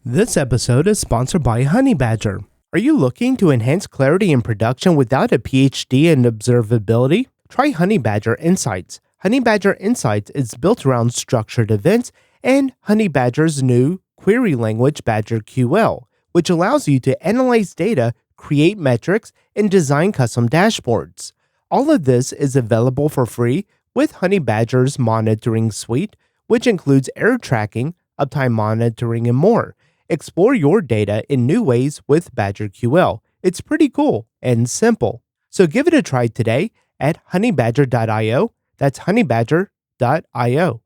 This episode is sponsored by Honeybadger. Are you looking to enhance clarity in production without a PhD in observability? Try Honeybadger Insights. Honeybadger Insights is built around structured events and Honeybadger's new query language BadgerQL, which allows you to analyze data, create metrics, and design custom dashboards. All of this is available for free with Honeybadger's monitoring suite, which includes error tracking, uptime monitoring, and more. Explore your data in new ways with BadgerQL. It's pretty cool and simple. So give it a try today at honeybadger.io. That's honeybadger.io.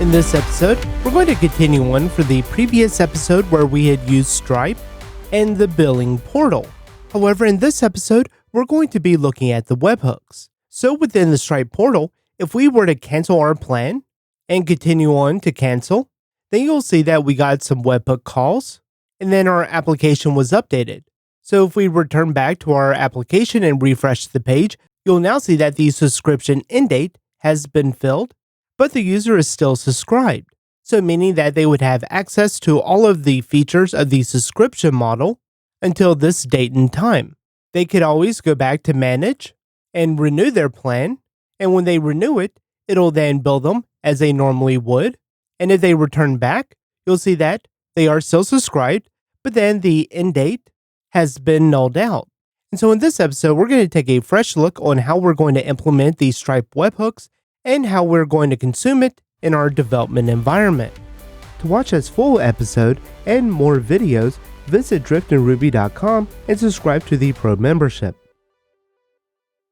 In this episode, we're going to continue on for the previous episode where we had used Stripe and the billing portal. However, in this episode, we're going to be looking at the webhooks. So within the Stripe portal, if we were to cancel our plan and continue on to cancel, then you'll see that we got some webhook calls and then our application was updated. So if we return back to our application and refresh the page, you'll now see that the subscription end date has been filled, but the user is still subscribed. So meaning that they would have access to all of the features of the subscription model until this date and time. They could always go back to manage and renew their plan. And when they renew it, it'll then bill them as they normally would. And if they return back, you'll see that they are still subscribed, but then the end date has been nulled out. And so in this episode, we're going to take a fresh look on how we're going to implement these Stripe webhooks and how we're going to consume it in our development environment. To watch this full episode and more videos, visit driftinruby.com and subscribe to the Pro membership.